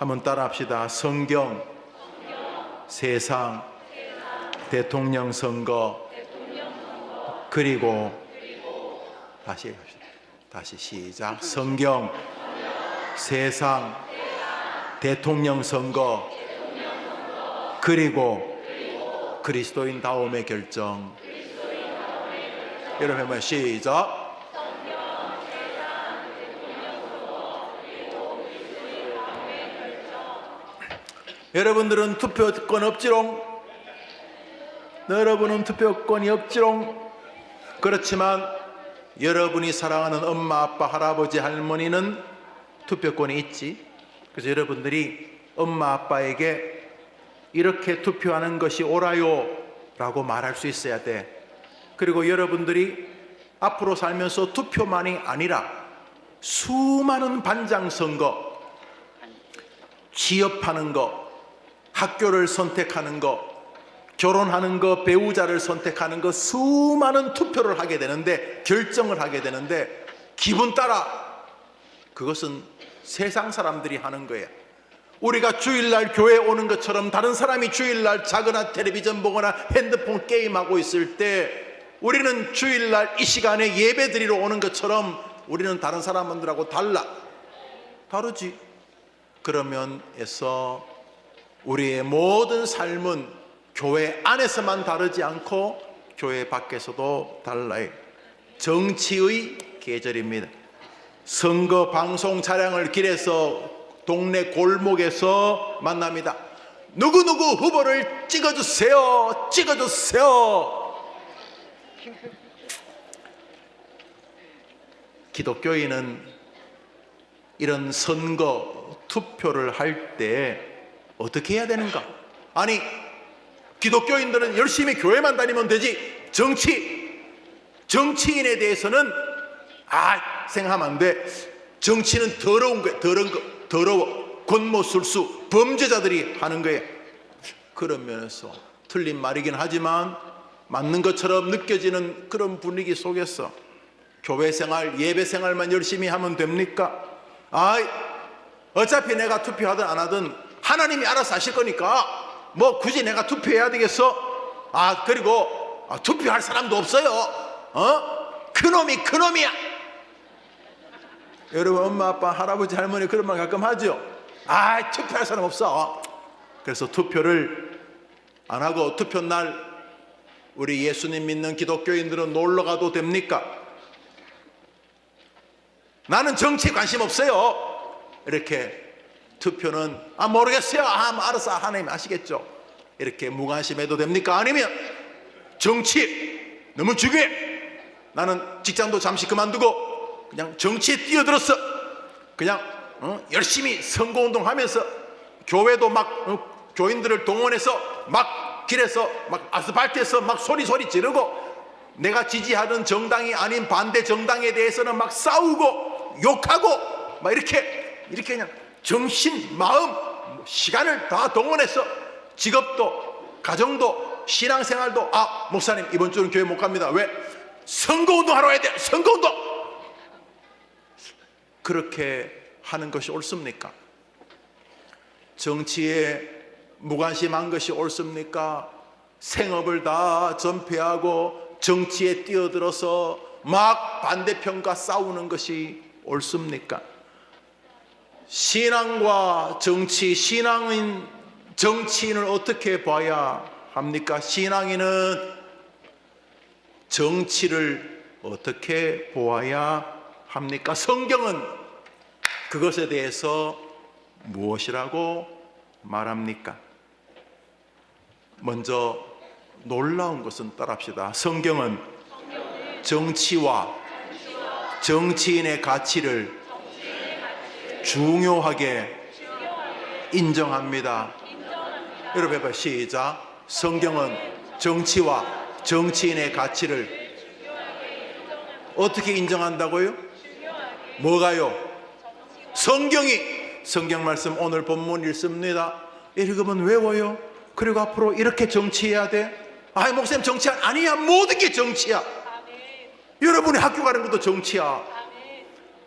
한번 따라합시다. 성경, 세상, 대통령 선거, 그리고 다시 합시다. 다시 시작. 성경, 세상, 대통령 선거, 그리고 그리스도인 다움의 결정. 여러분 한번 시작. 여러분들은 투표권 없지롱. 여러분은 투표권이 없지롱. 그렇지만 여러분이 사랑하는 엄마, 아빠, 할아버지, 할머니는 투표권이 있지. 그래서 여러분들이 엄마, 아빠에게 이렇게 투표하는 것이 옳아요 라고 말할 수 있어야 돼. 그리고 여러분들이 앞으로 살면서 투표만이 아니라 수많은 반장 선거, 취업하는 거, 학교를 선택하는 거, 결혼하는 거, 배우자를 선택하는 거, 수많은 투표를 하게 되는데, 결정을 하게 되는데, 기분 따라 그것은 세상 사람들이 하는 거예요. 우리가 주일날 교회 오는 것처럼 다른 사람이 주일날 자거나 텔레비전 보거나 핸드폰 게임하고 있을 때 우리는 주일날 이 시간에 예배 드리러 오는 것처럼 우리는 다른 사람들하고 다르지. 그러면서 우리의 모든 삶은 교회 안에서만 다르지 않고 교회 밖에서도 달라요. 정치의 계절입니다. 선거 방송 차량을 길에서 동네 골목에서 만납니다. 누구누구 후보를 찍어주세요. 찍어주세요. 기독교인은 이런 선거 투표를 할 때 어떻게 해야 되는가? 아니, 기독교인들은 열심히 교회만 다니면 되지, 정치인에 대해서는 생각하면 안 돼. 정치는 더러운 거야. 더러워. 권모술수, 범죄자들이 하는 거예요. 그런 면에서 틀린 말이긴 하지만 맞는 것처럼 느껴지는 그런 분위기 속에서 교회 생활, 예배 생활만 열심히 하면 됩니까? 어차피 내가 투표하든 안 하든 하나님이 알아서 하실 거니까 뭐 굳이 내가 투표해야 되겠어? 그리고 투표할 사람도 없어요. 그놈이야. 여러분, 엄마, 아빠, 할아버지, 할머니 그런 말 가끔 하죠. 투표할 사람 없어. 그래서 투표를 안 하고 투표날 우리 예수님 믿는 기독교인들은 놀러 가도 됩니까? 나는 정치에 관심 없어요. 이렇게 투표는 모르겠어요. 알았어, 하나님 아시겠죠. 이렇게 무관심해도 됩니까? 아니면 정치 너무 중요해, 나는 직장도 잠시 그만두고 그냥 정치에 뛰어들었어. 그냥 열심히 선거운동 하면서 교회도 막 교인들을 동원해서 막 길에서 막 아스팔트에서 막 소리 지르고 내가 지지하는 정당이 아닌 반대 정당에 대해서는 막 싸우고 욕하고 막 이렇게 그냥 정신, 마음, 시간을 다 동원해서 직업도, 가정도, 신앙생활도 목사님 이번 주는 교회 못 갑니다. 왜? 선거운동 하러 와야 돼. 선거운동. 그렇게 하는 것이 옳습니까? 정치에 무관심한 것이 옳습니까? 생업을 다 전폐하고 정치에 뛰어들어서 막 반대편과 싸우는 것이 옳습니까? 신앙과 정치, 정치인을 어떻게 봐야 합니까? 신앙인은 정치를 어떻게 보아야 합니까? 성경은 그것에 대해서 무엇이라고 말합니까? 먼저 놀라운 것은 따라합시다. 성경은 정치와 정치인의 가치를 중요하게 인정합니다. 여러분 해봐요. 시작. 성경은 정치와 정치인의 가치를 어떻게 인정한다고요? 뭐가요? 성경 말씀 오늘 본문 읽습니다. 읽으면 외워요. 그리고 앞으로 이렇게 정치해야 돼. 목사님 정치 아니야. 모든 게 정치야. 여러분이 학교 가는 것도 정치야.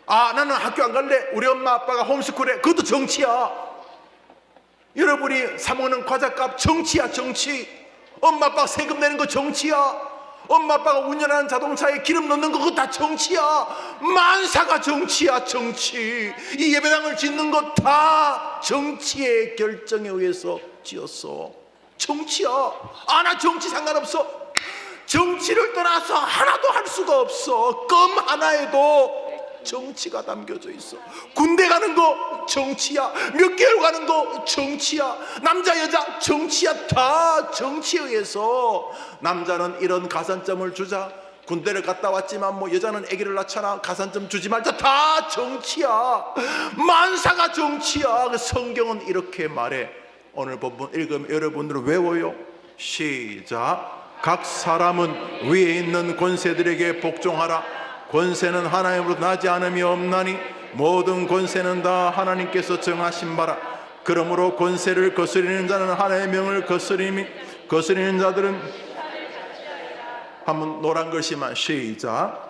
나는 학교 안 갈래. 우리 엄마 아빠가 홈스쿨해. 그것도 정치야. 여러분이 사 먹는 과자값 정치야, 정치. 엄마 아빠가 세금 내는 거 정치야. 엄마 아빠가 운전하는 자동차에 기름 넣는 거 그거 다 정치야. 만사가 정치야, 정치. 이 예배당을 짓는 거 다 정치의 결정에 의해서 지었어. 정치야. 나 정치 상관없어. 정치를 떠나서 하나도 할 수가 없어. 껌 하나에도 정치가 담겨져 있어. 군대 가는 거 정치야. 몇 개월 가는 거 정치야. 남자 여자 정치야. 다 정치에 의해서. 남자는 이런 가산점을 주자. 군대를 갔다 왔지만 뭐 여자는 아기를 낳잖아. 가산점 주지 말자. 다 정치야. 만사가 정치야. 그 성경은 이렇게 말해. 오늘 본문 읽으면 여러분들 외워요. 시작. 각 사람은 위에 있는 권세들에게 복종하라. 권세는 하나님으로 나지 않음이 없나니 모든 권세는 다 하나님께서 정하신 바라. 그러므로 권세를 거스리는 자는 하나님의 명을 거스리는 자들은 한번 노란 글씨만 시작.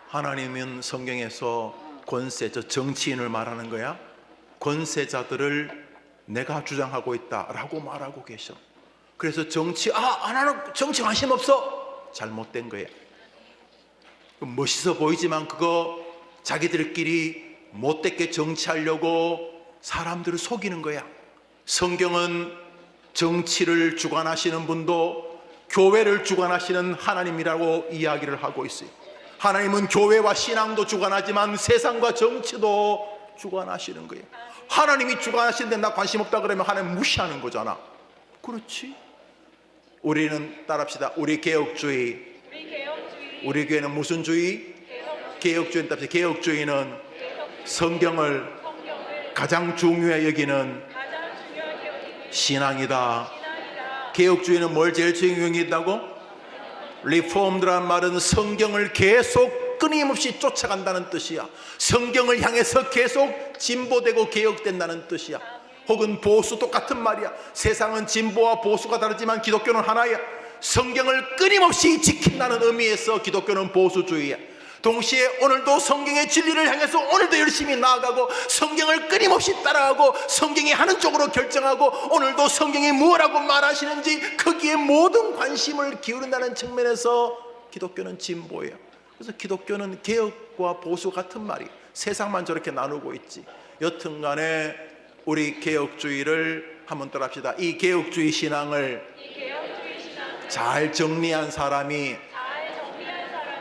하나님은 성경에서 권세, 저 정치인을 말하는 거야. 권세자들을 내가 주장하고 있다라고 말하고 계셔. 그래서 정치, 나는 정치 관심 없어. 잘못된 거야. 멋있어 보이지만 그거 자기들끼리 못되게 정치하려고 사람들을 속이는 거야. 성경은 정치를 주관하시는 분도 교회를 주관하시는 하나님이라고 이야기를 하고 있어요. 하나님은 교회와 신앙도 주관하지만 세상과 정치도 주관하시는 거예요. 하나님이 주관하시는데 나 관심 없다 그러면 하나님 무시하는 거잖아. 그렇지? 우리는 따라합시다. 우리 개혁주의. 우리 교회는 무슨 주의? 개혁주의는 따라합시다. 개혁주의는 성경을 가장 중요히 여기는 신앙이다. 개혁주의는 뭘 제일 중요히 여긴다고? 리폼드란 말은 성경을 계속 끊임없이 쫓아간다는 뜻이야. 성경을 향해서 계속 진보되고 개혁된다는 뜻이야. 혹은 보수, 똑같은 말이야. 세상은 진보와 보수가 다르지만 기독교는 하나야. 성경을 끊임없이 지킨다는 의미에서 기독교는 보수주의야. 동시에 오늘도 성경의 진리를 향해서 오늘도 열심히 나아가고 성경을 끊임없이 따라가고 성경이 하는 쪽으로 결정하고 오늘도 성경이 무엇라고 말하시는지 거기에 모든 관심을 기울인다는 측면에서 기독교는 진보예요. 그래서 기독교는 개혁과 보수 같은 말이 세상만 저렇게 나누고 있지. 여튼간에 우리 개혁주의를 한번 따라합시다. 이 개혁주의 신앙을 잘 정리한 사람이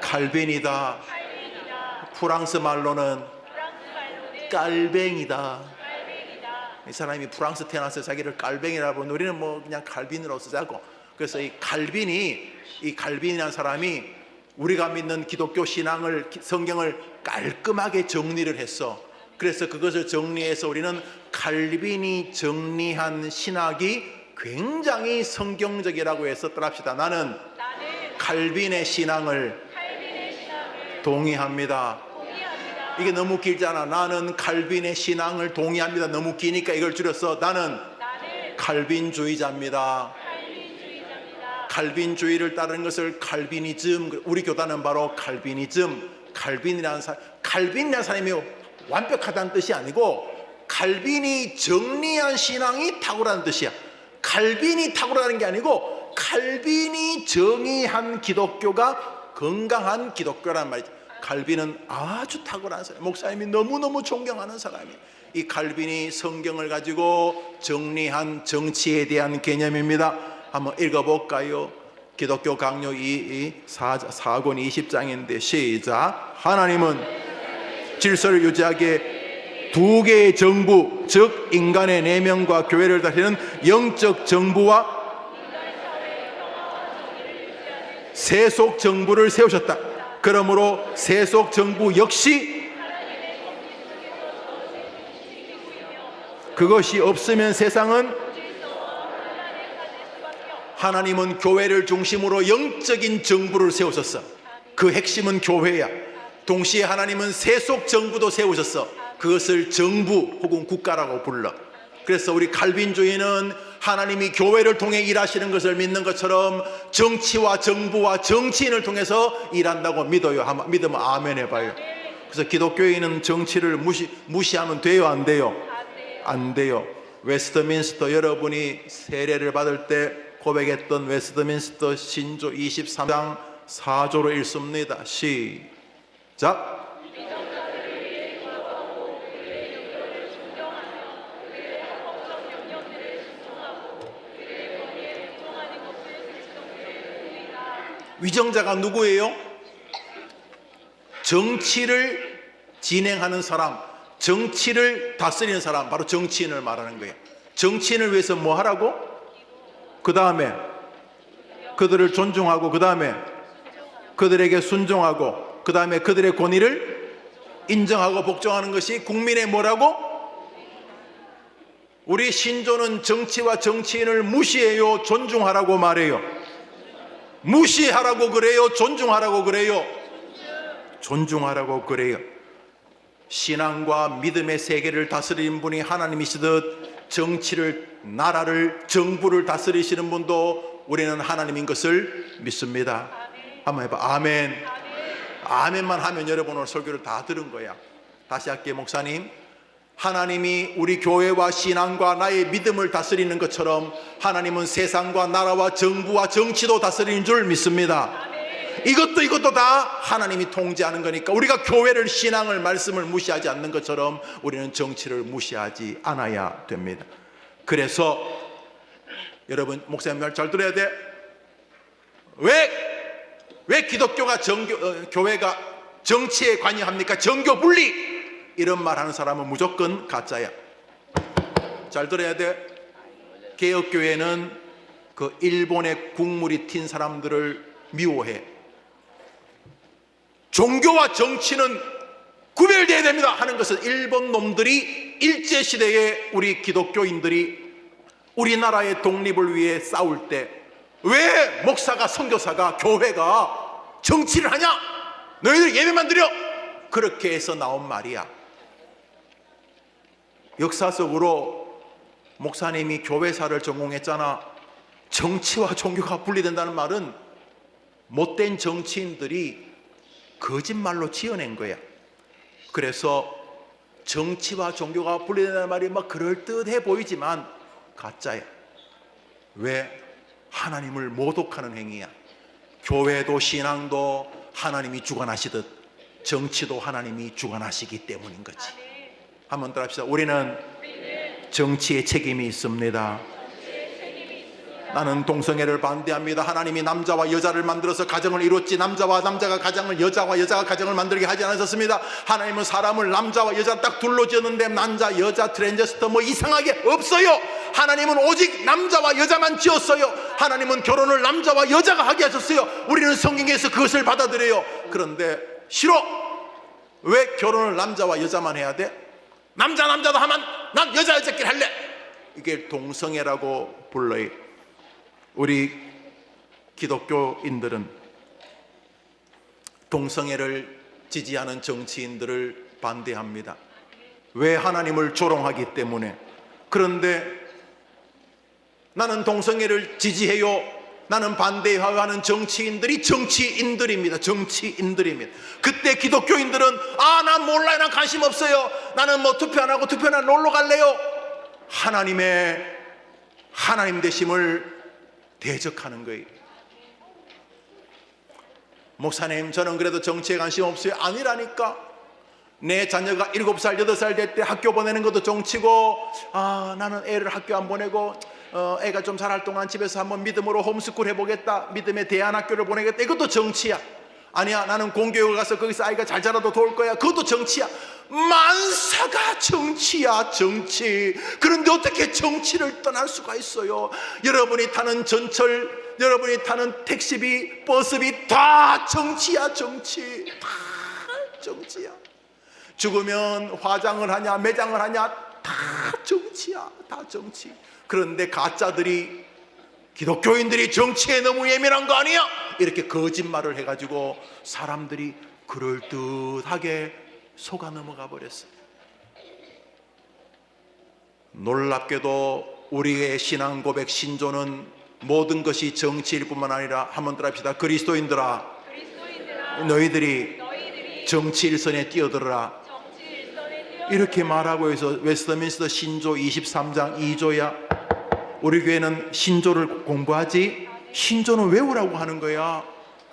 칼빈이다. 프랑스 말로는 깔뱅이다. 이 사람이 프랑스 태어나서 자기를 깔뱅이라고, 우리는 뭐 그냥 칼빈으로 쓰자고. 그래서 이 칼빈이라는 사람이 우리가 믿는 기독교 신앙을, 성경을 깔끔하게 정리를 했어. 그래서 그것을 정리해서 우리는 칼빈이 정리한 신학이 굉장히 성경적이라고 해서 따라합시다. 나는 칼빈의 신앙을 동의합니다. 이게 너무 길잖아. 나는 칼빈의 신앙을 동의합니다. 너무 기니까 이걸 줄여서 나는 칼빈주의자입니다. 칼빈주의를 따르는 것을 칼비니즘, 우리 교단은 바로 칼비니즘. 칼빈이라는 사람이 완벽하다는 뜻이 아니고 칼빈이 정리한 신앙이 탁월한 뜻이야. 칼빈이 탁월하는 게 아니고 칼빈이 정의한 기독교가 건강한 기독교란 말이죠. 칼빈은 아주 탁월한 사람, 목사님이 너무너무 존경하는 사람이에요. 이 칼빈이 성경을 가지고 정리한 정치에 대한 개념입니다. 한번 읽어볼까요? 기독교 강요 4권 20장인데 시작. 하나님은 질서를 유지하게 두 개의 정부, 즉 인간의 내면과 교회를 다스리는 영적 정부와 세속 정부를 세우셨다. 그러므로 세속 정부 역시 그것이 없으면 세상은, 하나님은 교회를 중심으로 영적인 정부를 세우셨어. 그 핵심은 교회야. 동시에 하나님은 세속 정부도 세우셨어. 그것을 정부 혹은 국가라고 불러. 그래서 우리 칼빈주의는 하나님이 교회를 통해 일하시는 것을 믿는 것처럼 정치와 정부와 정치인을 통해서 일한다고 믿어요. 믿으면 아멘 해봐요. 그래서 기독교인은 정치를 무시하면 돼요, 안 돼요? 안 돼요. 웨스트민스터, 여러분이 세례를 받을 때 고백했던 웨스트민스터 신조 23장 4조로 읽습니다. 시작. 위정자가 누구예요? 정치를 진행하는 사람, 정치를 다스리는 사람, 바로 정치인을 말하는 거예요. 정치인을 위해서 뭐 하라고? 그 다음에 그들을 존중하고, 그 다음에 그들에게 순종하고, 그 다음에 그들의 권위를 인정하고 복종하는 것이 국민의 뭐라고? 우리 신조는 정치와 정치인을 무시해요, 존중하라고 말해요? 무시하라고 그래요, 존중하라고 그래요? 존중하라고 그래요. 신앙과 믿음의 세계를 다스리는 분이 하나님이시듯 정치를, 나라를, 정부를 다스리시는 분도 우리는 하나님인 것을 믿습니다. 한번 해봐. 아멘. 아멘만 하면 여러분 오늘 설교를 다 들은 거야. 다시 할게요. 목사님, 하나님이 우리 교회와 신앙과 나의 믿음을 다스리는 것처럼 하나님은 세상과 나라와 정부와 정치도 다스리는 줄 믿습니다. 이것도 다 하나님이 통제하는 거니까 우리가 교회를, 신앙을, 말씀을 무시하지 않는 것처럼 우리는 정치를 무시하지 않아야 됩니다. 그래서 여러분, 목사님 말 잘 들어야 돼. 왜 기독교가 교회가 정치에 관여합니까? 정교 분리, 이런 말 하는 사람은 무조건 가짜야. 잘 들어야 돼. 개혁교회는 그 일본의 국물이 튄 사람들을 미워해. 종교와 정치는 구별되어야 됩니다 하는 것은 일본 놈들이 일제시대에 우리 기독교인들이 우리나라의 독립을 위해 싸울 때 왜 목사가, 선교사가, 교회가 정치를 하냐? 너희들 예배만 드려! 그렇게 해서 나온 말이야. 역사적으로 목사님이 교회사를 전공했잖아. 정치와 종교가 분리된다는 말은 못된 정치인들이 거짓말로 지어낸 거야. 그래서 정치와 종교가 분리된다는 말이 막 그럴듯해 보이지만 가짜야. 왜? 하나님을 모독하는 행위야. 교회도 신앙도 하나님이 주관하시듯 정치도 하나님이 주관하시기 때문인 거지. 한번 더 합시다. 우리는 정치에 책임이 있습니다. 나는 동성애를 반대합니다. 하나님이 남자와 여자를 만들어서 가정을 이뤘지, 남자와 남자가 가정을, 여자와 여자가 가정을 만들게 하지 않으셨습니다. 하나님은 사람을 남자와 여자 딱 둘로 지었는데 남자, 여자, 트랜스제스터 뭐 이상하게 없어요. 하나님은 오직 남자와 여자만 지었어요. 하나님은 결혼을 남자와 여자가 하게 하셨어요. 우리는 성경에서 그것을 받아들여요. 그런데 싫어. 왜 결혼을 남자와 여자만 해야 돼? 남자도 하면 난 여자끼리 할래. 이게 동성애라고 불러요. 우리 기독교인들은 동성애를 지지하는 정치인들을 반대합니다. 왜? 하나님을 조롱하기 때문에. 그런데 나는 동성애를 지지해요, 나는 반대해요 하는 정치인들이 정치인들입니다. 정치인들입니다. 그때 기독교인들은 난 몰라요, 난 관심 없어요, 나는 뭐 투표 안 하고 투표나 놀러 갈래요. 하나님 되심을 대적하는 거예요. 목사님, 저는 그래도 정치에 관심 없어요. 아니라니까. 내 자녀가 7살, 8살 될 때 학교 보내는 것도 정치고, 나는 애를 학교 안 보내고 애가 좀 자랄 동안 집에서 한번 믿음으로 홈스쿨 해보겠다, 믿음의 대안학교를 보내겠다, 이것도 정치야. 아니야, 나는 공교육을 가서 거기서 아이가 잘 자라도 도울 거야, 그것도 정치야. 만사가 정치야, 정치. 그런데 어떻게 정치를 떠날 수가 있어요? 여러분이 타는 전철, 여러분이 타는 택시비, 버스비 다 정치야, 정치. 다 정치야. 죽으면 화장을 하냐, 매장을 하냐, 다 정치야, 다 정치. 그런데 가짜들이, 기독교인들이 정치에 너무 예민한 거 아니야? 이렇게 거짓말을 해가지고 사람들이 그럴듯하게 속아 넘어가 버렸어요. 놀랍게도 우리의 신앙 고백 신조는 모든 것이 정치일 뿐만 아니라 한번 따라합시다. 그리스도인들아, 너희들이 정치 일선에 뛰어들어라. 이렇게 말하고 해서 웨스트민스터 신조 23장 2조야. 우리 교회는 신조를 공부하지 신조는 외우라고 하는 거야.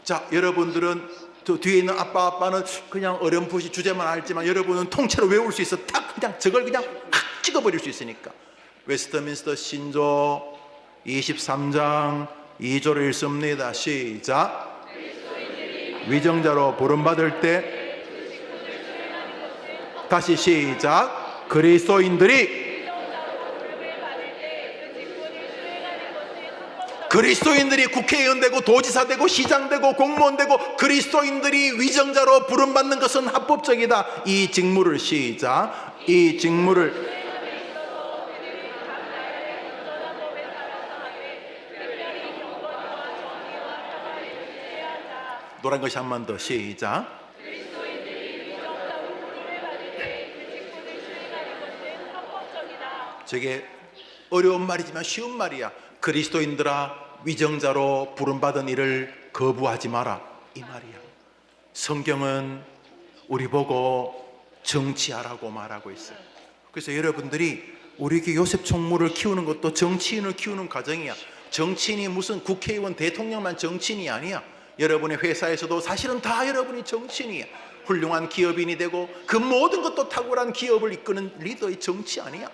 자, 여러분들은 저 뒤에 있는 아빠는 그냥 어렴풋이 주제만 알지만 여러분은 통째로 외울 수 있어. 딱 그냥 저걸 그냥 확 찍어버릴 수 있으니까. 웨스트민스터 신조 23장 2조를 읽습니다. 시작. 위정자로 부름받을 때, 다시 시작. 그리스도인들이 국회의원 되고 도지사 되고 시장 되고 공무원 되고 그리스도인들이 위정자로 부름받는 것은 합법적이다. 이 직무를 시작. 이 직무를 노란 것이 한 번 더 시작. 저게 어려운 말이지만 쉬운 말이야. 그리스도인들아, 위정자로 부름받은 일을 거부하지 마라, 이 말이야. 성경은 우리 보고 정치하라고 말하고 있어요. 그래서 여러분들이 우리 요셉 총무를 키우는 것도 정치인을 키우는 과정이야. 정치인이 무슨 국회의원, 대통령만 정치인이 아니야. 여러분의 회사에서도 사실은 다 여러분이 정치인이야. 훌륭한 기업인이 되고 그 모든 것도 탁월한 기업을 이끄는 리더의 정치 아니야.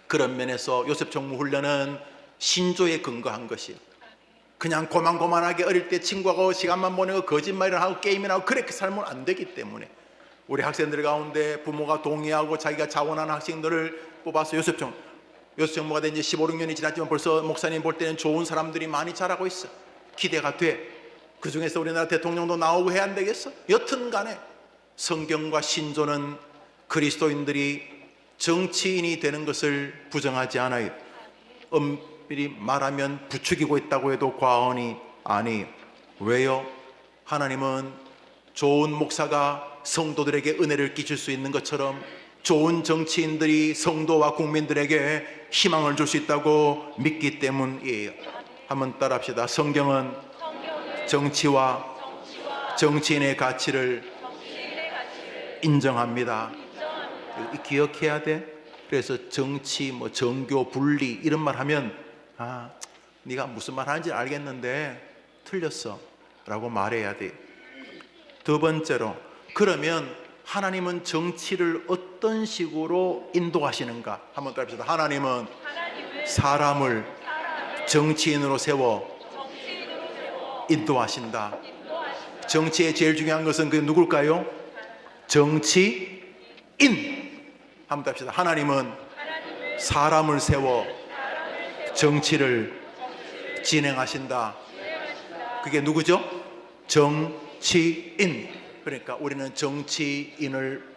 그런 면에서 요셉 총무 훈련은 신조에 근거한 것이에요. 그냥 고만고만하게 어릴 때 친구하고 시간만 보내고 거짓말을 하고 게임이나 하고 그렇게 살면 안 되기 때문에 우리 학생들 가운데 부모가 동의하고 자기가 자원하는 학생들을 뽑아서 요셉 총무가 된 지 15, 16년이 지났지만 벌써 목사님 볼 때는 좋은 사람들이 많이 자라고 있어. 기대가 돼. 그 중에서 우리나라 대통령도 나오고 해야 안 되겠어? 여튼 간에 성경과 신조는 그리스도인들이 정치인이 되는 것을 부정하지 않아요. 엄밀히 말하면 부추기고 있다고 해도 과언이 아니에요. 왜요? 하나님은 좋은 목사가 성도들에게 은혜를 끼칠 수 있는 것처럼 좋은 정치인들이 성도와 국민들에게 희망을 줄 수 있다고 믿기 때문이에요. 한번 따라합시다. 성경은 정치와 정치인의 가치를 인정합니다. 기억해야 돼. 그래서 정치, 정교, 분리 이런 말 하면 네가 무슨 말 하는지 알겠는데 틀렸어 라고 말해야 돼. 두 번째로, 그러면 하나님은 정치를 어떤 식으로 인도하시는가? 한번 따라합시다. 하나님은 사람을 정치인으로 세워 인도하신다. 정치의 제일 중요한 것은 그게 누굴까요? 정치인. 한번 답시다. 하나님은 사람을 세워 정치를 진행하신다. 그게 누구죠? 정치인. 그러니까 우리는 정치인을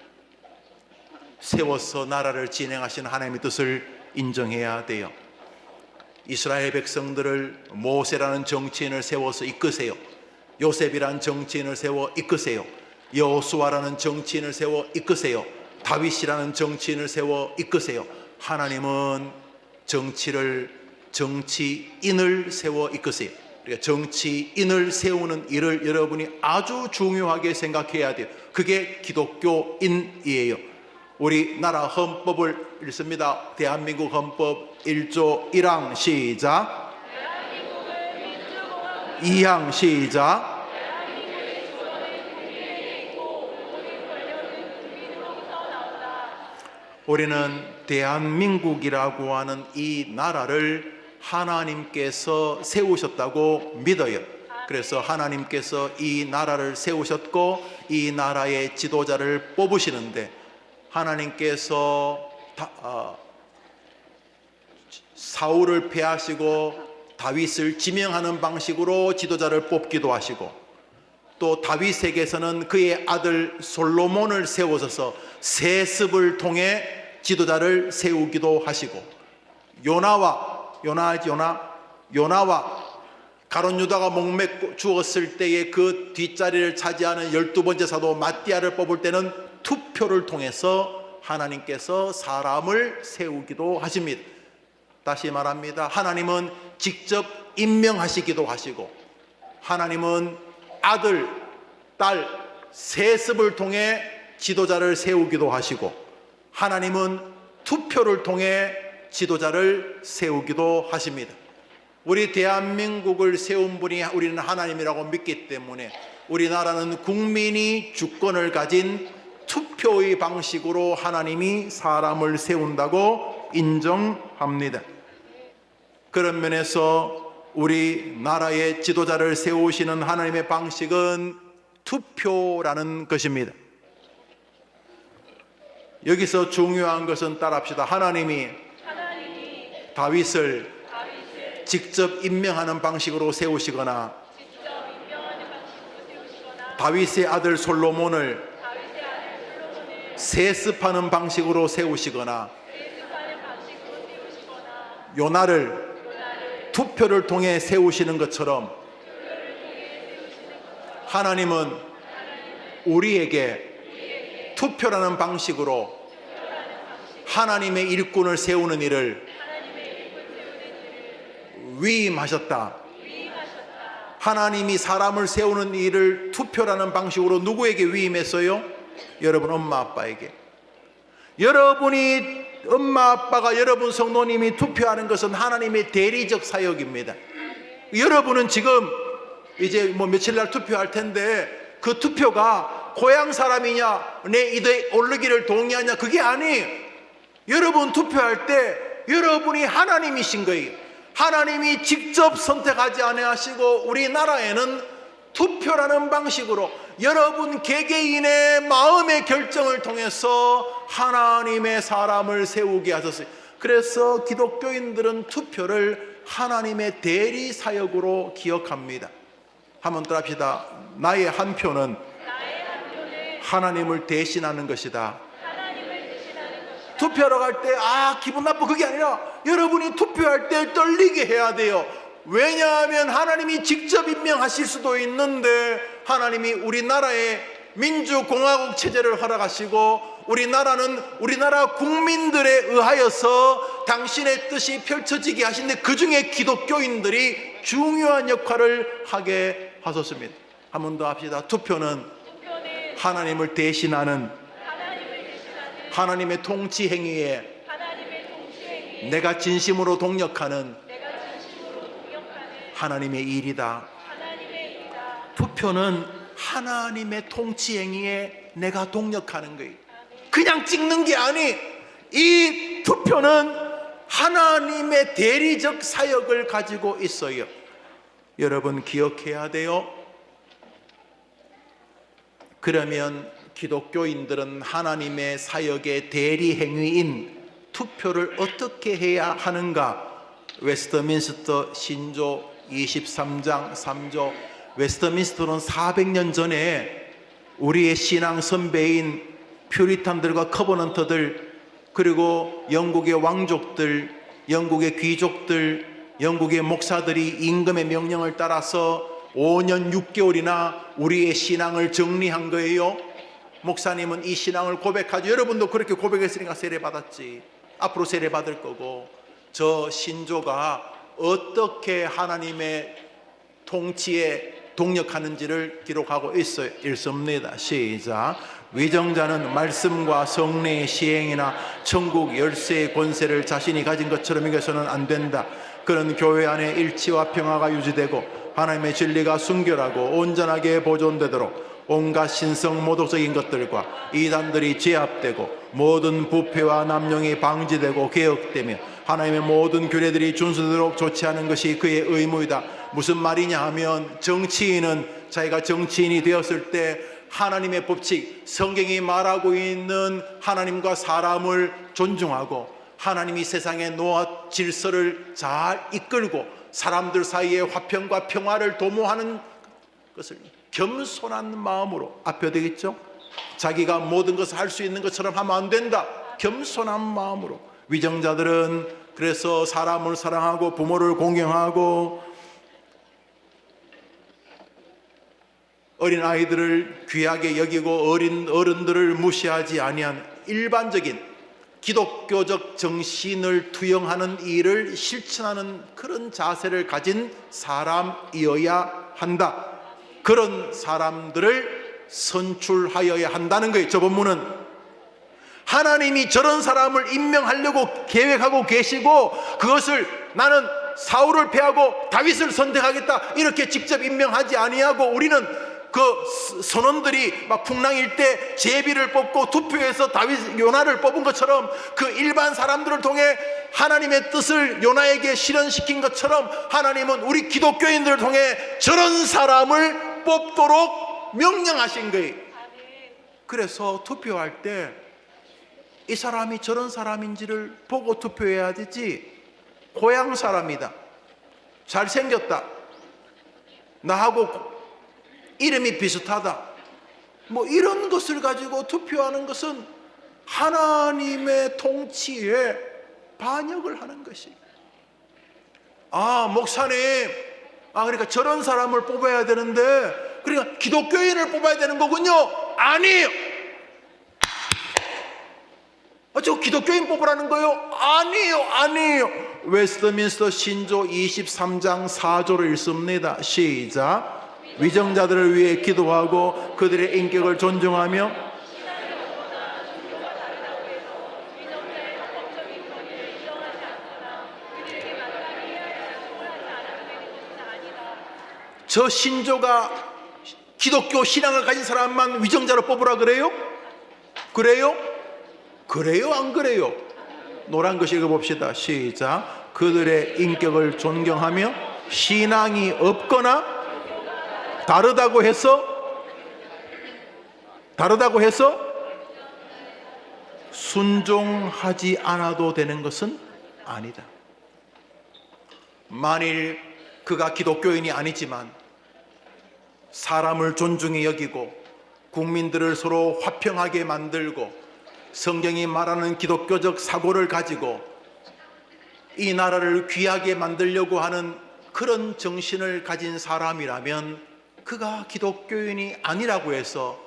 세워서 나라를 진행하시는 하나님의 뜻을 인정해야 돼요. 이스라엘 백성들을 모세라는 정치인을 세워서 이끄세요. 요셉이라는 정치인을 세워 이끄세요. 여호수아라는 정치인을 세워 이끄세요. 다윗이라는 정치인을 세워 이끄세요. 하나님은 정치인을 세워 이끄세요. 그러니까 정치인을 세우는 일을 여러분이 아주 중요하게 생각해야 돼요. 그게 기독교인이에요. 우리나라 헌법을 읽습니다. 대한민국 헌법 1조 1항 시작. 2항 시작. 우리는 대한민국이라고 하는 이 나라를 하나님께서 세우셨다고 믿어요. 그래서 하나님께서 이 나라를 세우셨고 이 나라의 지도자를 뽑으시는데 하나님께서 사울을 패하시고 다윗을 지명하는 방식으로 지도자를 뽑기도 하시고 또 다윗에게서는 그의 아들 솔로몬을 세우셔서 세습을 통해 지도자를 세우기도 하시고 요나와 가룟 유다가 목맥 죽었을 때의 그 뒷자리를 차지하는 12번째 사도 마띠아를 뽑을 때는 투표를 통해서 하나님께서 사람을 세우기도 하십니다. 다시 말합니다. 하나님은 직접 임명하시기도 하시고, 하나님은 아들, 딸, 세습을 통해 지도자를 세우기도 하시고, 하나님은 투표를 통해 지도자를 세우기도 하십니다. 우리 대한민국을 세운 분이 우리는 하나님이라고 믿기 때문에 우리나라는 국민이 주권을 가진 투표의 방식으로 하나님이 사람을 세운다고 인정합니다. 그런 면에서 우리나라의 지도자를 세우시는 하나님의 방식은 투표라는 것입니다. 여기서 중요한 것은 따라합시다. 하나님이 다윗을 직접 임명하는 방식으로 세우시거나, 다윗의 아들 솔로몬을 세습하는 방식으로 세우시거나, 요나를 투표를 통해 세우시는 것처럼 하나님은 우리에게 투표라는 방식으로 하나님의 일꾼을 세우는 일을 위임하셨다. 하나님이 사람을 세우는 일을 투표라는 방식으로 누구에게 위임했어요? 여러분 엄마 아빠에게. 여러분이 엄마 아빠가 여러분 성도님이 투표하는 것은 하나님의 대리적 사역입니다. 여러분은 지금 이제 며칠 날 투표할 텐데 그 투표가 고향 사람이냐 내 이대 오르기를 동의하냐 그게 아니에요. 여러분 투표할 때 여러분이 하나님이신 거예요. 하나님이 직접 선택하지 아니하시고 우리나라에는 투표라는 방식으로 여러분 개개인의 마음의 결정을 통해서 하나님의 사람을 세우게 하셨어요. 그래서 기독교인들은 투표를 하나님의 대리 사역으로 기억합니다. 한번 따라합시다. 나의 한 표는 하나님을 대신하는 것이다. 투표하러 갈 때 기분 나빠 그게 아니라 여러분이 투표할 때 떨리게 해야 돼요. 왜냐하면 하나님이 직접 임명하실 수도 있는데 하나님이 우리나라의 민주공화국 체제를 허락하시고 우리나라는 우리나라 국민들에 의하여서 당신의 뜻이 펼쳐지게 하신데 그 중에 기독교인들이 중요한 역할을 하게 하셨습니다. 한 번 더 합시다. 투표는 하나님을 대신하는 하나님의 통치 행위에 내가 진심으로 동력하는 하나님의 일이다. 투표는 하나님의 통치 행위에 내가 동력하는 거예요. 그냥 찍는 게 아니, 이 투표는 하나님의 대리적 사역을 가지고 있어요. 여러분 기억해야 돼요. 그러면 기독교인들은 하나님의 사역의 대리 행위인 투표를 어떻게 해야 하는가? 웨스트민스터 신조 23장 3조. 웨스트민스터는 400년 전에 우리의 신앙 선배인 퓨리탄들과 커버넌트들, 그리고 영국의 왕족들, 영국의 귀족들, 영국의 목사들이 임금의 명령을 따라서 5년 6개월이나 우리의 신앙을 정리한 거예요. 목사님은 이 신앙을 고백하죠. 여러분도 그렇게 고백했으니까 세례받았지. 앞으로 세례받을 거고. 저 신조가 어떻게 하나님의 통치에 동력하는지를 기록하고 있어요. 읽습니다. 시작. 위정자는 말씀과 성례의 시행이나 천국 열쇠의 권세를 자신이 가진 것처럼 여겨서는 안 된다. 그는 교회 안에 일치와 평화가 유지되고 하나님의 진리가 순결하고 온전하게 보존되도록 온갖 신성 모독적인 것들과 이단들이 제압되고 모든 부패와 남용이 방지되고 개혁되며 하나님의 모든 규례들이 준수되도록 조치하는 것이 그의 의무이다. 무슨 말이냐 하면 정치인은 자기가 정치인이 되었을 때 하나님의 법칙, 성경이 말하고 있는 하나님과 사람을 존중하고 하나님이 세상의 노화 질서를 잘 이끌고 사람들 사이의 화평과 평화를 도모하는 것을 겸손한 마음으로, 앞에 되겠죠? 자기가 모든 것을 할 수 있는 것처럼 하면 안 된다. 겸손한 마음으로. 위정자들은 그래서 사람을 사랑하고 부모를 공경하고 어린 아이들을 귀하게 여기고 어른들을 무시하지 아니한 일반적인 기독교적 정신을 투영하는 일을 실천하는 그런 자세를 가진 사람이어야 한다. 그런 사람들을 선출하여야 한다는 거예요. 저 본문은 하나님이 저런 사람을 임명하려고 계획하고 계시고, 그것을 나는 사울을 패하고 다윗을 선택하겠다 이렇게 직접 임명하지 아니하고, 우리는 그 선원들이 막 풍랑일 때 제비를 뽑고 투표해서 다윗 요나를 뽑은 것처럼, 그 일반 사람들을 통해 하나님의 뜻을 요나에게 실현시킨 것처럼, 하나님은 우리 기독교인들을 통해 저런 사람을 뽑도록 명령하신 거예요. 그래서 투표할 때 이 사람이 저런 사람인지를 보고 투표해야 되지, 고향 사람이다, 잘생겼다, 나하고 이름이 비슷하다, 뭐 이런 것을 가지고 투표하는 것은 하나님의 통치에 반역을 하는 것이. 목사님, 그러니까 저런 사람을 뽑아야 되는데, 그러니까 기독교인을 뽑아야 되는 거군요. 아니에요. 저 기독교인 뽑으라는 거예요? 아니에요. 웨스트민스터 신조 23장 4조를 읽습니다. 시작. 위정자들을 위해 기도하고 그들의 인격을 존중하며 저 신조가 기독교 신앙을 가진 사람만 위정자로 뽑으라 그래요? 그래요? 안 그래요? 노란 것 읽어봅시다. 시작. 그들의 인격을 존경하며 신앙이 없거나 다르다고 해서 순종하지 않아도 되는 것은 아니다. 만일 그가 기독교인이 아니지만 사람을 존중히 여기고 국민들을 서로 화평하게 만들고 성경이 말하는 기독교적 사고를 가지고 이 나라를 귀하게 만들려고 하는 그런 정신을 가진 사람이라면, 그가 기독교인이 아니라고 해서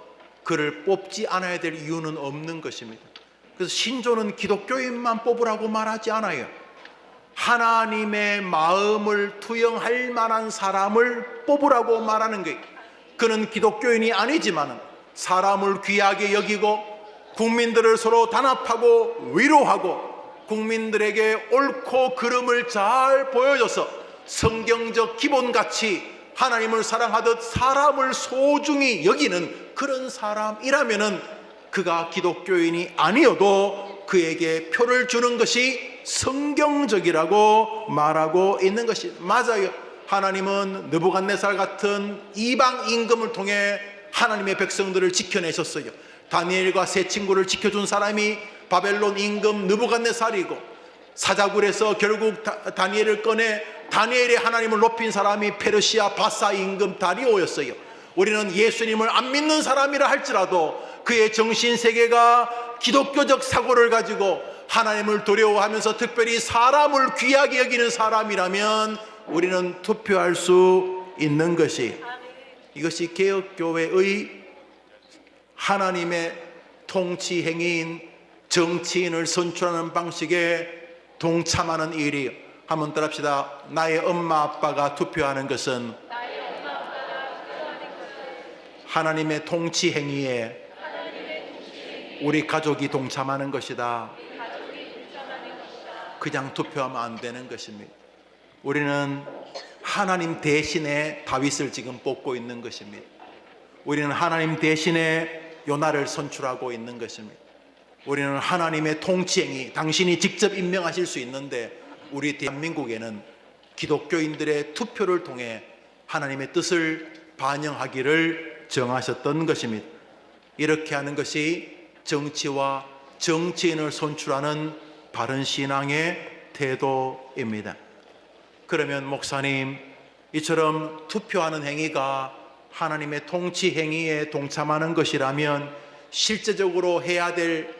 그를 뽑지 않아야 될 이유는 없는 것입니다. 그래서 신조는 기독교인만 뽑으라고 말하지 않아요. 하나님의 마음을 투영할 만한 사람을 뽑으라고 말하는 거예요. 그는 기독교인이 아니지만 사람을 귀하게 여기고 국민들을 서로 단합하고 위로하고 국민들에게 옳고 그름을 잘 보여줘서 성경적 기본가치, 하나님을 사랑하듯 사람을 소중히 여기는 그런 사람이라면은 그가 기독교인이 아니어도 그에게 표를 주는 것이 성경적이라고 말하고 있는 것이 맞아요. 하나님은 느부갓네살 같은 이방 임금을 통해 하나님의 백성들을 지켜내셨어요. 다니엘과 세 친구를 지켜준 사람이 바벨론 임금 느부갓네살이고, 사자굴에서 결국 다니엘을 꺼내 다니엘의 하나님을 높인 사람이 페르시아 바사 임금 다리오였어요. 우리는 예수님을 안 믿는 사람이라 할지라도 그의 정신세계가 기독교적 사고를 가지고 하나님을 두려워하면서 특별히 사람을 귀하게 여기는 사람이라면 우리는 투표할 수 있는 것이, 이것이 개혁교회의 하나님의 통치 행위인 정치인을 선출하는 방식에 동참하는 일이에요. 한번 따라합시다. 나의 엄마 아빠가 투표하는 것은 하나님의 통치 행위에 우리 가족이 동참하는 것이다. 그냥 투표하면 안 되는 것입니다. 우리는 하나님 대신에 다윗을 지금 뽑고 있는 것입니다. 우리는 하나님 대신에 요나를 선출하고 있는 것입니다. 우리는 하나님의 통치행위, 당신이 직접 임명하실 수 있는데 우리 대한민국에는 기독교인들의 투표를 통해 하나님의 뜻을 반영하기를 정하셨던 것입니다. 이렇게 하는 것이 정치와 정치인을 선출하는 바른 신앙의 태도입니다. 그러면 목사님, 이처럼 투표하는 행위가 하나님의 통치 행위에 동참하는 것이라면 실제적으로 해야 될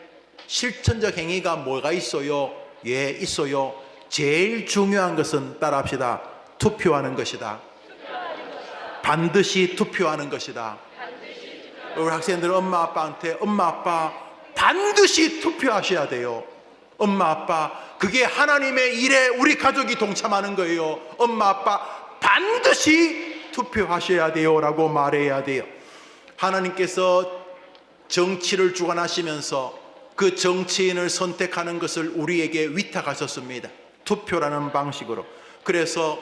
실천적 행위가 뭐가 있어요? 예, 있어요. 제일 중요한 것은 따라합시다. 투표하는 것이다. 반드시 투표하는 것이다. 우리 학생들 엄마 아빠한테, 엄마 아빠 반드시 투표하셔야 돼요. 엄마 아빠, 그게 하나님의 일에 우리 가족이 동참하는 거예요. 엄마 아빠 반드시 투표하셔야 돼요 라고 말해야 돼요. 하나님께서 정치를 주관하시면서 그 정치인을 선택하는 것을 우리에게 위탁하셨습니다. 투표라는 방식으로. 그래서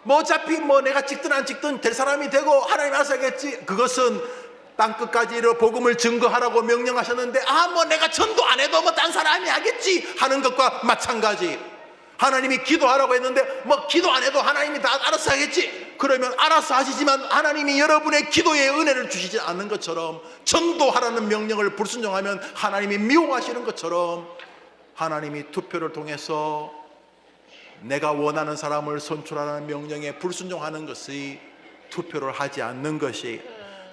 뭐 어차피 뭐 내가 찍든 안 찍든 될 사람이 되고 하나님 알아서 하겠지. 그것은 땅끝까지 복음을 증거하라고 명령하셨는데 뭐 내가 전도 안 해도 뭐 딴 사람이 하겠지 하는 것과 마찬가지. 하나님이 기도하라고 했는데 뭐 기도 안 해도 하나님이 다 알아서 하겠지. 그러면 알아서 하시지만 하나님이 여러분의 기도에 은혜를 주시지 않는 것처럼, 전도하라는 명령을 불순종하면 하나님이 미워하시는 것처럼, 하나님이 투표를 통해서 내가 원하는 사람을 선출하라는 명령에 불순종하는 것이 투표를 하지 않는 것이,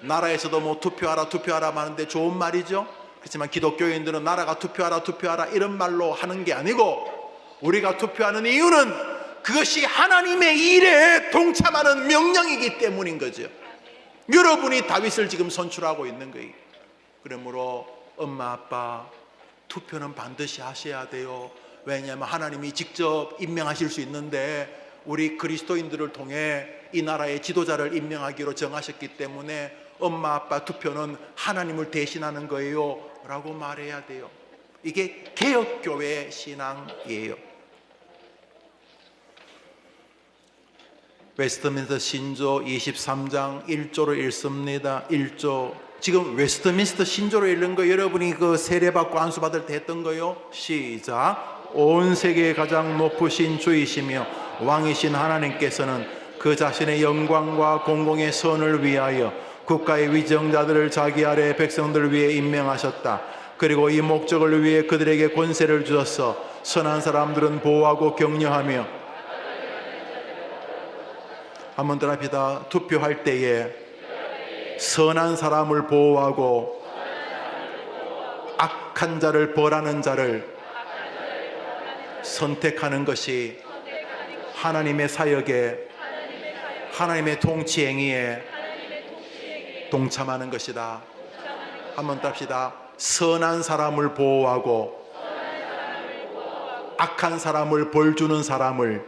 나라에서도 뭐 투표하라 하는데 좋은 말이죠. 그렇지만 기독교인들은 나라가 투표하라 이런 말로 하는 게 아니고, 우리가 투표하는 이유는 그것이 하나님의 일에 동참하는 명령이기 때문인 거죠. 여러분이 다윗을 지금 선출하고 있는 거예요. 그러므로 엄마 아빠 투표는 반드시 하셔야 돼요. 왜냐하면 하나님이 직접 임명하실 수 있는데 우리 그리스도인들을 통해 이 나라의 지도자를 임명하기로 정하셨기 때문에 엄마 아빠 투표는 하나님을 대신하는 거예요 라고 말해야 돼요. 이게 개혁교회 신앙이에요. 웨스트민스터 신조 23장 1조로 읽습니다. 1조. 지금 웨스트민스터 신조로 읽는 거 여러분이 그 세례받고 안수받을 때 했던 거요. 시작. 온 세계의 가장 높으신 주이시며 왕이신 하나님께서는 그 자신의 영광과 공공의 선을 위하여 국가의 위정자들을 자기 아래 백성들을 위해 임명하셨다. 그리고 이 목적을 위해 그들에게 권세를 주셨어. 선한 사람들은 보호하고 격려하며. 한번 더 합시다. 투표할 때에 선한 사람을 보호하고 악한 자를 벌하는 자를 선택하는 것이 하나님의 사역에, 하나님의 통치 행위에 동참하는 것이다. 한번 더 합시다. 선한 사람을 보호하고 악한 사람을 벌 주는 사람을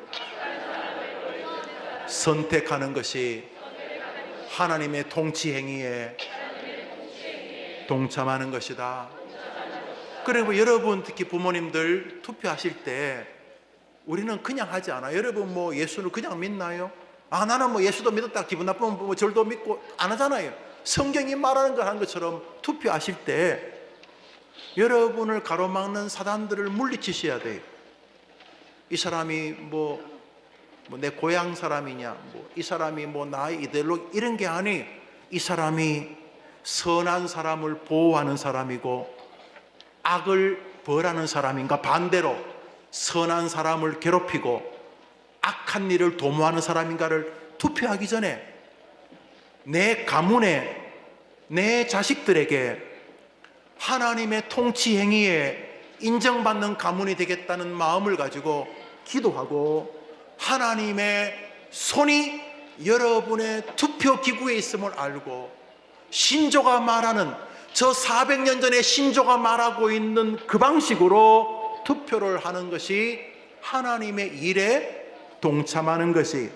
선택하는 것이 하나님의 통치 행위에 동참하는 것이다. 그리고 여러분, 특히 부모님들 투표하실 때 우리는 그냥 하지 않아요. 여러분 뭐 예수를 그냥 믿나요? 나는 뭐 예수도 믿었다 기분 나쁘면 뭐 절도 믿고 안 하잖아요. 성경이 말하는 걸 한 것처럼 투표하실 때 여러분을 가로막는 사단들을 물리치셔야 돼요. 이 사람이 뭐 내 고향 사람이냐, 이 사람이 나의 이데올로기 이런 게 아니, 이 사람이 선한 사람을 보호하는 사람이고 악을 벌하는 사람인가, 반대로 선한 사람을 괴롭히고 악한 일을 도모하는 사람인가를 투표하기 전에 내 가문에, 내 자식들에게 하나님의 통치 행위에 인정받는 가문이 되겠다는 마음을 가지고 기도하고, 하나님의 손이 여러분의 투표 기구에 있음을 알고, 신조가 말하는, 저 400년 전에 신조가 말하고 있는 그 방식으로 투표를 하는 것이 하나님의 일에 동참하는 것이,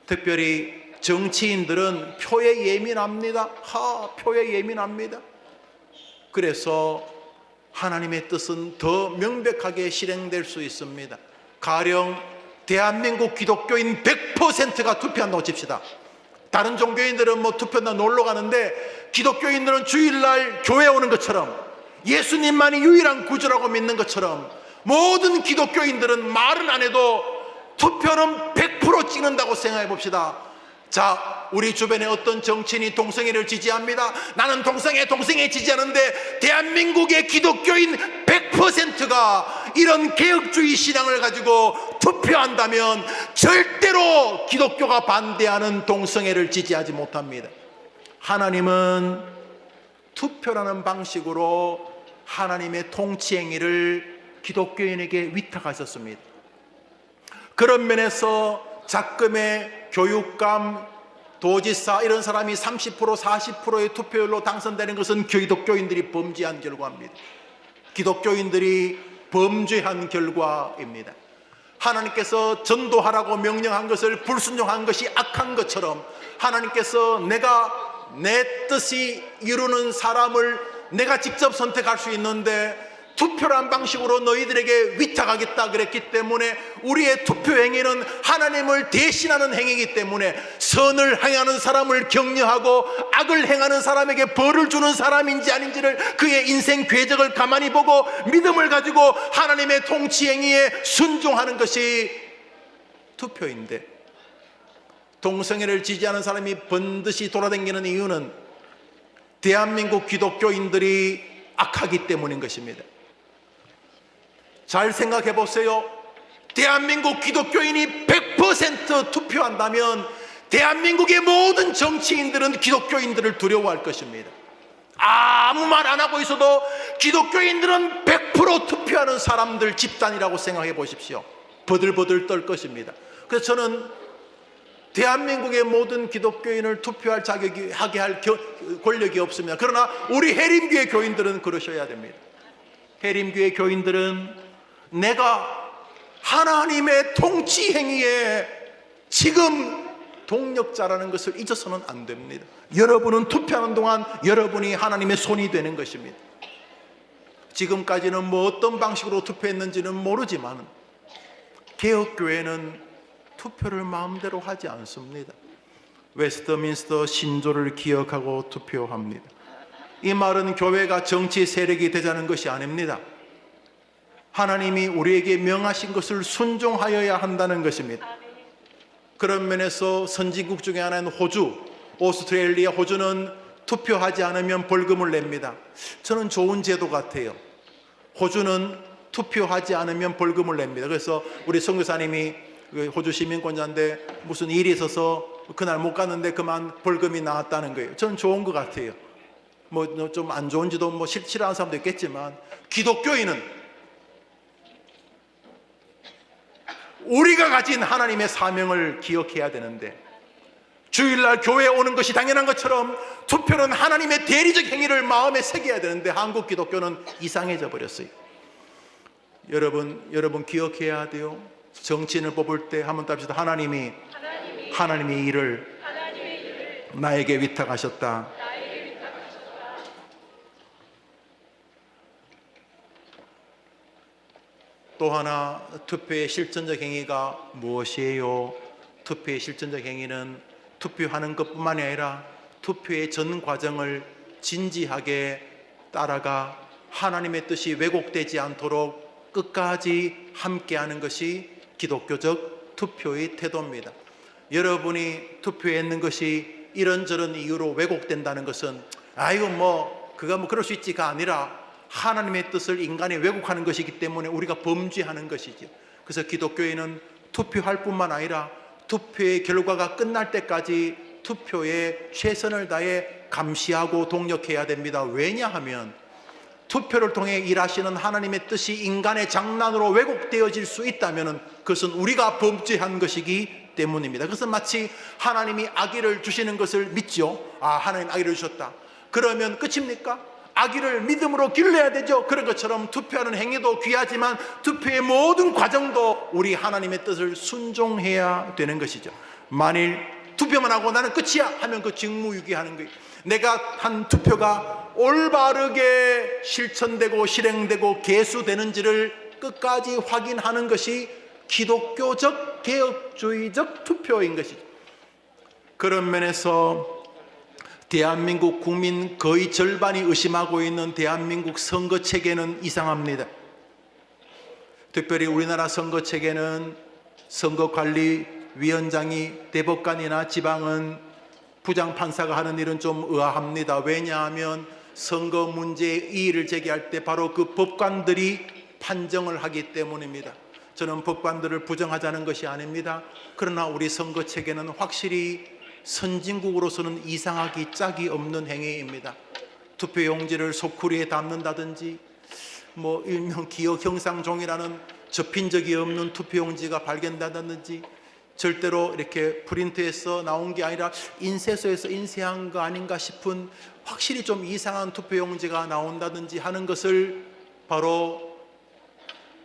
특별히 정치인들은 표에 예민합니다. 표에 예민합니다. 그래서 하나님의 뜻은 더 명백하게 실행될 수 있습니다. 가령 대한민국 기독교인 100%가 투표한다고 칩시다. 다른 종교인들은 투표한다 놀러 가는데 기독교인들은 주일날 교회 오는 것처럼, 예수님만이 유일한 구주라고 믿는 것처럼, 모든 기독교인들은 말은 안 해도 투표는 100% 찍는다고 생각해 봅시다. 자, 우리 주변에 어떤 정치인이 동성애를 지지합니다. 나는 동성애 지지하는데 대한민국의 기독교인 100%가 이런 개혁주의 신앙을 가지고 투표한다면 절대로 기독교가 반대하는 동성애를 지지하지 못합니다. 하나님은 투표라는 방식으로 하나님의 통치 행위를 기독교인에게 위탁하셨습니다. 그런 면에서 작금의 교육감, 도지사 이런 사람이 30% 40%의 투표율로 당선되는 것은 기독교인들이 범죄한 결과입니다. 기독교인들이 범죄한 결과입니다. 하나님께서 전도하라고 명령한 것을 불순종한 것이 악한 것처럼 하나님께서 내가 내 뜻이 이루는 사람을 내가 직접 선택할 수 있는데 투표란 방식으로 너희들에게 위탁하겠다 그랬기 때문에 우리의 투표 행위는 하나님을 대신하는 행위이기 때문에 선을 행하는 사람을 격려하고 악을 행하는 사람에게 벌을 주는 사람인지 아닌지를 그의 인생 궤적을 가만히 보고 믿음을 가지고 하나님의 통치 행위에 순종하는 것이 투표인데, 동성애를 지지하는 사람이 번듯이 돌아다니는 이유는 대한민국 기독교인들이 악하기 때문인 것입니다. 잘 생각해 보세요. 대한민국 기독교인이 100% 투표한다면 대한민국의 모든 정치인들은 기독교인들을 두려워할 것입니다. 아무 말 안 하고 있어도 기독교인들은 100% 투표하는 사람들 집단이라고 생각해 보십시오. 버들버들 떨 것입니다. 그래서 저는 대한민국의 모든 기독교인을 투표할 자격이 하게 할 권력이 없습니다. 그러나 우리 해림교회 교인들은 그러셔야 됩니다. 해림교회 교인들은 내가 하나님의 통치 행위에 지금 동력자라는 것을 잊어서는 안 됩니다. 여러분은 투표하는 동안 여러분이 하나님의 손이 되는 것입니다. 지금까지는 뭐 어떤 방식으로 투표했는지는 모르지만 개혁교회는 투표를 마음대로 하지 않습니다. 웨스트민스터 신조를 기억하고 투표합니다. 이 말은 교회가 정치 세력이 되자는 것이 아닙니다. 하나님이 우리에게 명하신 것을 순종하여야 한다는 것입니다. 그런 면에서 선진국 중에 하나인 호주, 오스트레일리아, 호주는 투표하지 않으면 벌금을 냅니다. 저는 좋은 제도 같아요. 호주는 투표하지 않으면 벌금을 냅니다. 그래서 우리 선교사님이 호주 시민권자인데 무슨 일이 있어서 그날 못 갔는데 그만 벌금이 나왔다는 거예요. 저는 좋은 것 같아요. 뭐 좀 안 좋은지도 뭐 싫어하는 사람도 있겠지만, 기독교인은 우리가 가진 하나님의 사명을 기억해야 되는데, 주일날 교회에 오는 것이 당연한 것처럼 투표는 하나님의 대리적 행위를 마음에 새겨야 되는데 한국 기독교는 이상해져 버렸어요. 여러분 기억해야 돼요. 정치인을 뽑을 때 한번 답시다. 하나님이 일을 나에게 위탁하셨다. 또 하나, 투표의 실천적 행위가 무엇이에요? 투표의 실천적 행위는 투표하는 것뿐만이 아니라 투표의 전 과정을 진지하게 따라가 하나님의 뜻이 왜곡되지 않도록 끝까지 함께하는 것이 기독교적 투표의 태도입니다. 여러분이 투표했는 것이 이런저런 이유로 왜곡된다는 것은 그가 그럴 수 있지가 아니라 하나님의 뜻을 인간이 왜곡하는 것이기 때문에 우리가 범죄하는 것이죠. 그래서 기독교인은 투표할 뿐만 아니라 투표의 결과가 끝날 때까지 투표에 최선을 다해 감시하고 동력해야 됩니다. 왜냐하면 투표를 통해 일하시는 하나님의 뜻이 인간의 장난으로 왜곡되어질 수 있다면 그것은 우리가 범죄한 것이기 때문입니다. 그것은 마치 하나님이 아기를 주시는 것을 믿죠. 하나님 아기를 주셨다. 그러면 끝입니까? 아기를 믿음으로 길러야 되죠. 그런 것처럼 투표하는 행위도 귀하지만 투표의 모든 과정도 우리 하나님의 뜻을 순종해야 되는 것이죠. 만일 투표만 하고 나는 끝이야 하면 그 직무유기하는 거예요. 내가 한 투표가 올바르게 실천되고 실행되고 계수되는지를 끝까지 확인하는 것이 기독교적 개혁주의적 투표인 것이죠. 그런 면에서 대한민국 국민 거의 절반이 의심하고 있는 대한민국 선거체계는 이상합니다. 특별히 우리나라 선거체계는 선거관리위원장이 대법관이나 지방은 부장판사가 하는 일은 좀 의아합니다. 왜냐하면 선거 문제에 이의를 제기할 때 바로 그 법관들이 판정을 하기 때문입니다. 저는 법관들을 부정하자는 것이 아닙니다. 그러나 우리 선거체계는 확실히 선진국으로서는 이상하기 짝이 없는 행위입니다. 투표용지를 소쿠리에 담는다든지 일명 기억 형상종이라는 접힌 적이 없는 투표용지가 발견된다든지, 절대로 이렇게 프린트해서 나온 게 아니라 인쇄소에서 인쇄한 거 아닌가 싶은 확실히 좀 이상한 투표용지가 나온다든지 하는 것을 바로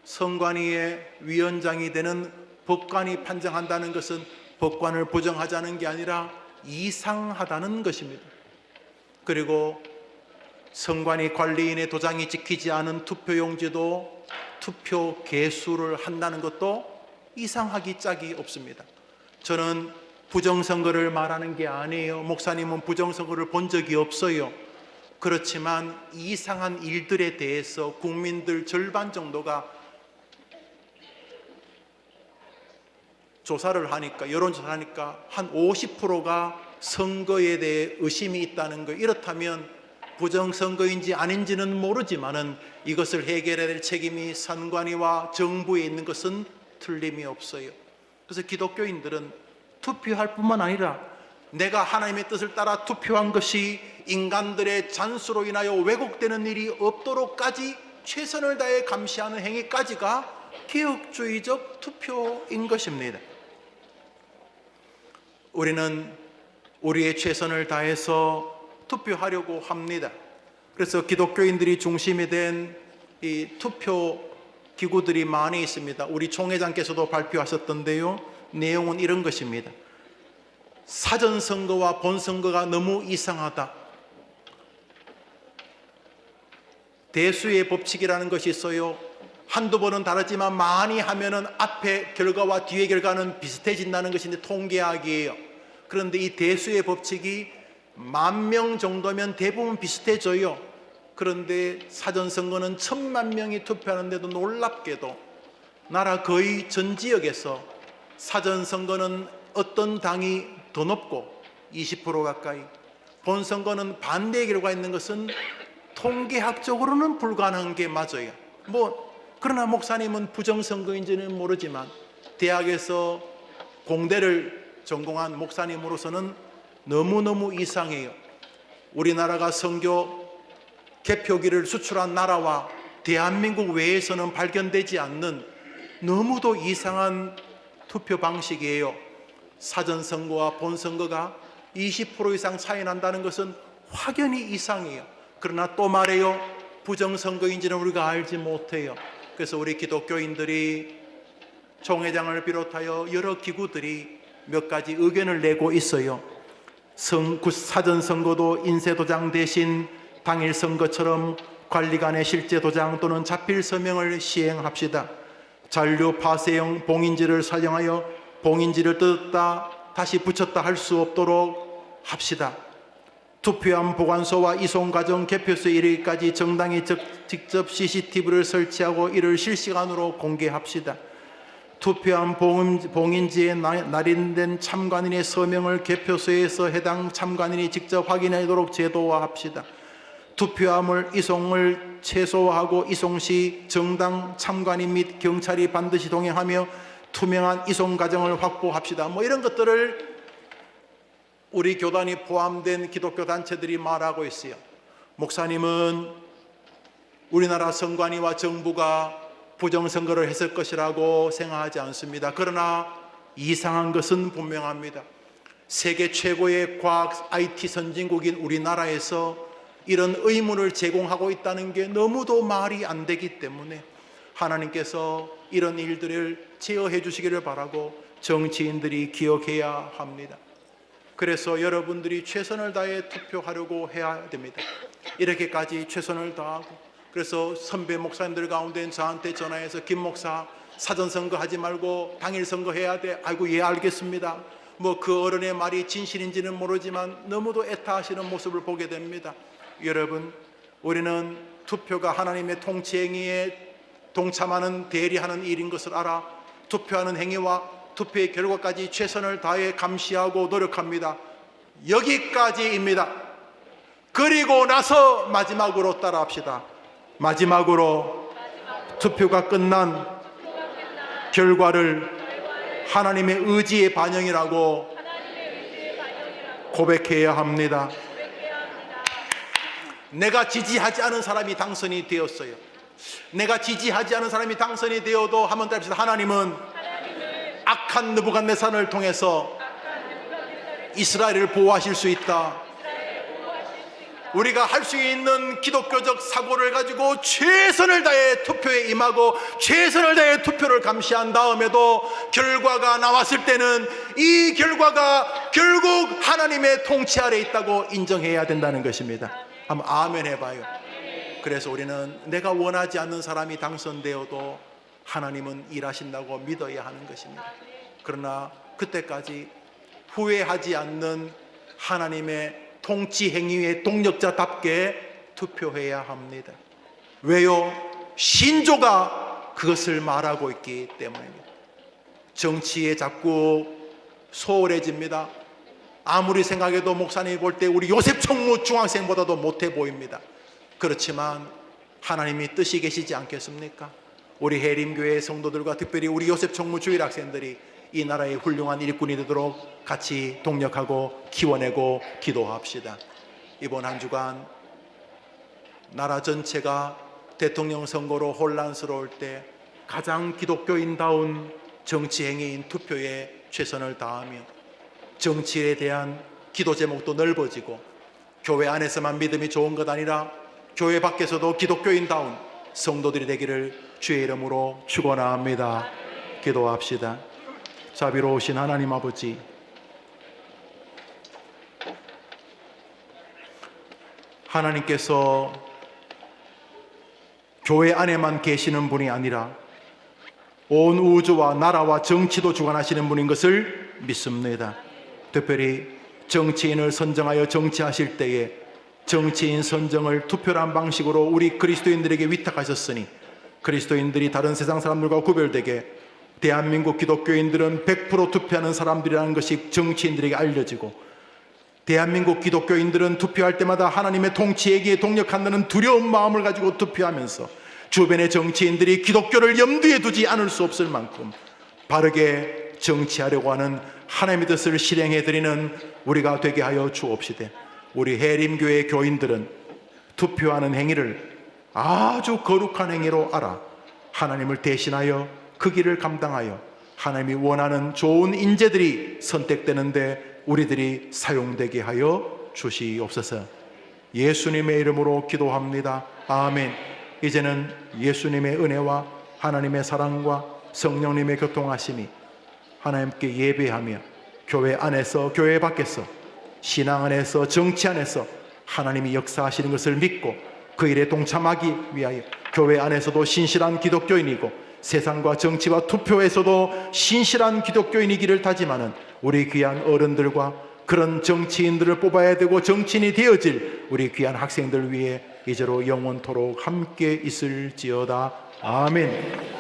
선관위의 위원장이 되는 법관이 판정한다는 것은 법관을 부정하자는 게 아니라 이상하다는 것입니다. 그리고 선관위 관리인의 도장이 찍히지 않은 투표용지도 투표 개수를 한다는 것도 이상하기 짝이 없습니다. 저는 부정선거를 말하는 게 아니에요. 목사님은 부정선거를 본 적이 없어요. 그렇지만 이상한 일들에 대해서 국민들 절반 정도가 조사를 하니까, 여론조사를 하니까 한 50%가 선거에 대해 의심이 있다는 거. 이렇다면 부정선거인지 아닌지는 모르지만은 이것을 해결해야 될 책임이 선관위와 정부에 있는 것은 틀림이 없어요. 그래서 기독교인들은 투표할 뿐만 아니라 내가 하나님의 뜻을 따라 투표한 것이 인간들의 잔수로 인하여 왜곡되는 일이 없도록까지 최선을 다해 감시하는 행위까지가 개혁주의적 투표인 것입니다. 우리는 우리의 최선을 다해서 투표하려고 합니다. 그래서 기독교인들이 중심이 된 이 투표 기구들이 많이 있습니다. 우리 총회장께서도 발표하셨던데요, 내용은 이런 것입니다. 사전선거와 본선거가 너무 이상하다. 대수의 법칙이라는 것이 있어요. 한두 번은 다르지만 많이 하면은 앞에 결과와 뒤의 결과는 비슷해진다는 것이 통계학이에요. 그런데 이 대수의 법칙이 10,000명 정도면 대부분 비슷해져요. 그런데 사전선거는 1,000,000명이 투표하는데도 놀랍게도 나라 거의 전 지역에서 사전선거는 어떤 당이 더 높고 20% 가까이, 본선거는 반대의 결과가 있는 것은 통계학적으로는 불가능한 게 맞아요. 그러나 목사님은 부정선거인지는 모르지만 대학에서 공대를 전공한 목사님으로서는 너무너무 이상해요. 우리나라가 선교 개표기를 수출한 나라와 대한민국 외에서는 발견되지 않는 너무도 이상한 투표 방식이에요. 사전선거와 본선거가 20% 이상 차이 난다는 것은 확연히 이상해요. 그러나 또 말해요, 부정선거인지는 우리가 알지 못해요. 그래서 우리 기독교인들이 총회장을 비롯하여 여러 기구들이 몇 가지 의견을 내고 있어요. 사전선거도 인쇄도장 대신 당일 선거처럼 관리관의 실제 도장 또는 자필 서명을 시행합시다. 잔류 파쇄형 봉인지를 사용하여 봉인지를 뜯었다 다시 붙였다 할 수 없도록 합시다. 투표함 보관소와 이송 과정 개표소에 이르기까지 정당이 직접 CCTV를 설치하고 이를 실시간으로 공개합시다. 투표함 봉인지에 날인된 참관인의 서명을 개표소에서 해당 참관인이 직접 확인하도록 제도화합시다. 투표함을 이송을 최소화하고 이송 시 정당 참관인 및 경찰이 반드시 동행하며 투명한 이송 과정을 확보합시다. 이런 것들을 우리 교단이 포함된 기독교 단체들이 말하고 있어요. 목사님은 우리나라 선관위와 정부가 부정선거를 했을 것이라고 생각하지 않습니다. 그러나 이상한 것은 분명합니다. 세계 최고의 과학 IT 선진국인 우리나라에서 이런 의문을 제공하고 있다는 게 너무도 말이 안 되기 때문에 하나님께서 이런 일들을 제어해 주시기를 바라고 정치인들이 기억해야 합니다. 그래서 여러분들이 최선을 다해 투표하려고 해야 됩니다. 이렇게까지 최선을 다하고, 그래서 선배 목사님들 가운데 저한테 전화해서 김 목사 사전선거 하지 말고 당일선거 해야 돼. 아이고 예 알겠습니다. 그 어른의 말이 진실인지는 모르지만 너무도 애타하시는 모습을 보게 됩니다. 여러분, 우리는 투표가 하나님의 통치행위에 동참하는 대리하는 일인 것을 알아 투표하는 행위와 투표의 결과까지 최선을 다해 감시하고 노력합니다. 여기까지입니다. 그리고 나서 마지막으로 따라합시다. 마지막으로 투표가 끝난 결과를 하나님의 의지의 반영이라고 고백해야 합니다. 내가 지지하지 않은 사람이 당선이 되었어요. 내가 지지하지 않은 사람이 당선이 되어도 한번 따라합시다. 하나님은 악한 느부갓네살을 통해서 이스라엘을 보호하실 수 있다. 우리가 할 수 있는 기독교적 사고를 가지고 최선을 다해 투표에 임하고 최선을 다해 투표를 감시한 다음에도 결과가 나왔을 때는 이 결과가 결국 하나님의 통치 아래 있다고 인정해야 된다는 것입니다. 한번 아멘 해봐요. 그래서 우리는 내가 원하지 않는 사람이 당선되어도 하나님은 일하신다고 믿어야 하는 것입니다. 그러나 그때까지 후회하지 않는 하나님의 통치 행위의 동력자답게 투표해야 합니다. 왜요? 신조가 그것을 말하고 있기 때문입니다. 정치에 자꾸 소홀해집니다. 아무리 생각해도 목사님이 볼 때 우리 요셉 총무 중학생보다도 못해 보입니다. 그렇지만 하나님이 뜻이 계시지 않겠습니까? 우리 해림교회 성도들과 특별히 우리 요셉 총무 주일 학생들이 이 나라의 훌륭한 일꾼이 되도록 같이 동력하고 키워내고 기도합시다. 이번 한 주간 나라 전체가 대통령 선거로 혼란스러울 때 가장 기독교인다운 정치 행위인 투표에 최선을 다하며 정치에 대한 기도 제목도 넓어지고 교회 안에서만 믿음이 좋은 것 아니라 교회 밖에서도 기독교인다운 성도들이 되기를 주의 이름으로 축원합니다. 기도합시다. 자비로우신 하나님 아버지, 하나님께서 교회 안에만 계시는 분이 아니라 온 우주와 나라와 정치도 주관하시는 분인 것을 믿습니다. 특별히 정치인을 선정하여 정치하실 때에 정치인 선정을 투표란 방식으로 우리 그리스도인들에게 위탁하셨으니 그리스도인들이 다른 세상 사람들과 구별되게 대한민국 기독교인들은 100% 투표하는 사람들이라는 것이 정치인들에게 알려지고 대한민국 기독교인들은 투표할 때마다 하나님의 통치에게 동력한다는 두려운 마음을 가지고 투표하면서 주변의 정치인들이 기독교를 염두에 두지 않을 수 없을 만큼 바르게 정치하려고 하는 하나님의 뜻을 실행해드리는 우리가 되게 하여 주옵시되, 우리 해림교회 교인들은 투표하는 행위를 아주 거룩한 행위로 알아 하나님을 대신하여 그 길을 감당하여 하나님이 원하는 좋은 인재들이 선택되는데 우리들이 사용되게 하여 주시옵소서. 예수님의 이름으로 기도합니다. 아멘. 이제는 예수님의 은혜와 하나님의 사랑과 성령님의 교통하심이 하나님께 예배하며 교회 안에서 교회 밖에서 신앙 안에서 정치 안에서 하나님이 역사하시는 것을 믿고 그 일에 동참하기 위하여 교회 안에서도 신실한 기독교인이고 세상과 정치와 투표에서도 신실한 기독교인이기를 다짐하는 우리 귀한 어른들과 그런 정치인들을 뽑아야 되고 정치인이 되어질 우리 귀한 학생들 위해 이제로 영원토록 함께 있을지어다. 아멘.